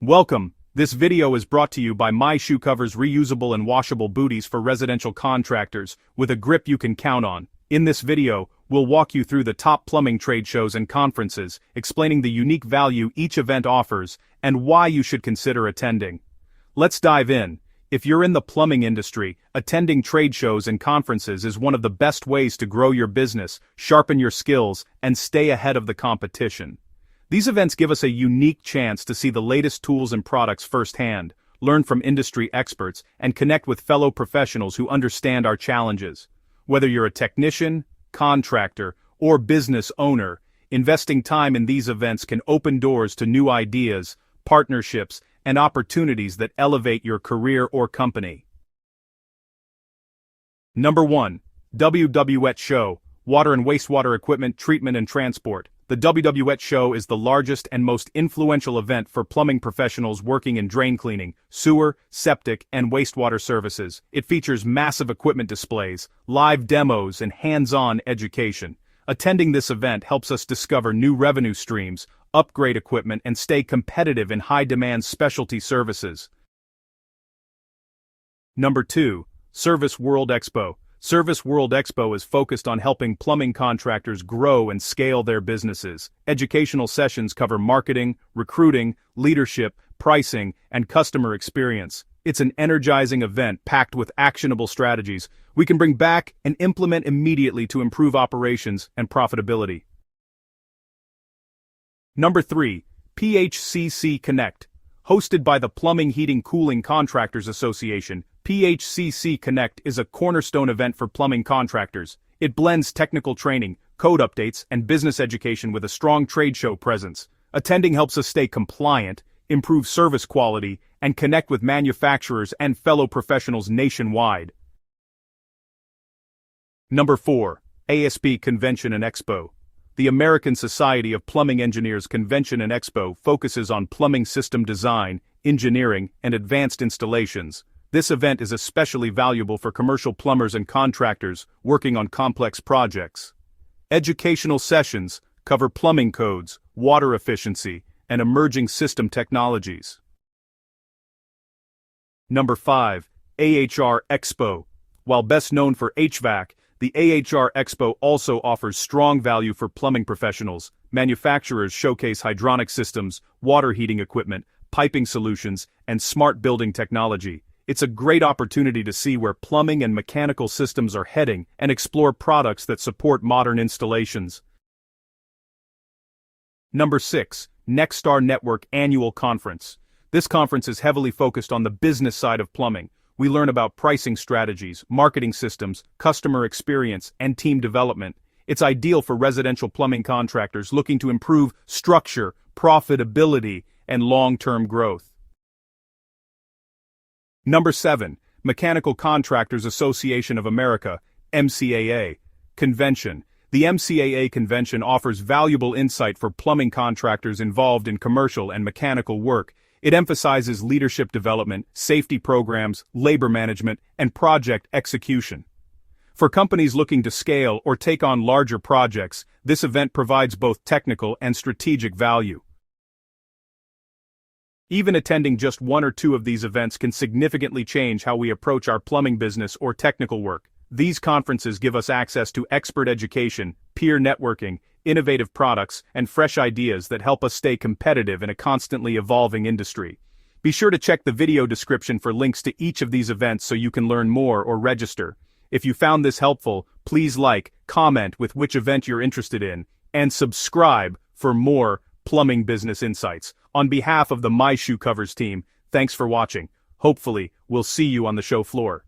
Welcome. This video is brought to you by My Shoe Covers reusable and washable booties for residential contractors, with a grip you can count on. In this video, we'll walk you through the top plumbing trade shows and conferences, explaining the unique value each event offers, and why you should consider attending. Let's dive in. If you're in the plumbing industry, attending trade shows and conferences is one of the best ways to grow your business, sharpen your skills, and stay ahead of the competition. These events give us a unique chance to see the latest tools and products firsthand, learn from industry experts, and connect with fellow professionals who understand our challenges. Whether you're a technician, contractor, or business owner, investing time in these events can open doors to new ideas, partnerships, and opportunities that elevate your career or company. Number 1. WWETT Show, Water and Wastewater Equipment Treatment and Transport. The WWETT Show is the largest and most influential event for plumbing professionals working in drain cleaning, sewer, septic, and wastewater services. It features massive equipment displays, live demos, and hands-on education. Attending this event helps us discover new revenue streams, upgrade equipment, and stay competitive in high-demand specialty services. Number 2. Service World Expo. Service World Expo is focused on helping plumbing contractors grow and scale their businesses. Educational sessions cover marketing, recruiting, leadership, pricing, and customer experience. It's an energizing event packed with actionable strategies we can bring back and implement immediately to improve operations and profitability. Number 3. PHCC Connect. Hosted by the Plumbing Heating Cooling Contractors Association, PHCC Connect is a cornerstone event for plumbing contractors. It blends technical training, code updates, and business education with a strong trade show presence. Attending helps us stay compliant, improve service quality, and connect with manufacturers and fellow professionals nationwide. Number 4. ASPE Convention and Expo. The American Society of Plumbing Engineers Convention and Expo focuses on plumbing system design, engineering, and advanced installations. This event is especially valuable for commercial plumbers and contractors working on complex projects. Educational sessions cover plumbing codes, water efficiency, and emerging system technologies. Number 5. AHR Expo. While best known for HVAC, the AHR Expo also offers strong value for plumbing professionals. Manufacturers showcase hydronic systems, water heating equipment, piping solutions, and smart building technology. It's a great opportunity to see where plumbing and mechanical systems are heading and explore products that support modern installations. Number 6. Nexstar Network Annual Conference. This conference is heavily focused on the business side of plumbing. We learn about pricing strategies, marketing systems, customer experience, and team development. It's ideal for residential plumbing contractors looking to improve structure, profitability, and long-term growth. Number 7. Mechanical Contractors Association of America, MCAA Convention. The MCAA Convention offers valuable insight for plumbing contractors involved in commercial and mechanical work. It emphasizes leadership development, safety programs, labor management, and project execution. For companies looking to scale or take on larger projects, this event provides both technical and strategic value. Even attending just one or two of these events can significantly change how we approach our plumbing business or technical work. These conferences give us access to expert education, peer networking, innovative products, and fresh ideas that help us stay competitive in a constantly evolving industry. Be sure to check the video description for links to each of these events so you can learn more or register. If you found this helpful, please like, comment with which event you're interested in, and subscribe for more plumbing business insights. On behalf of the My Shoe Covers team, thanks for watching. Hopefully, we'll see you on the show floor.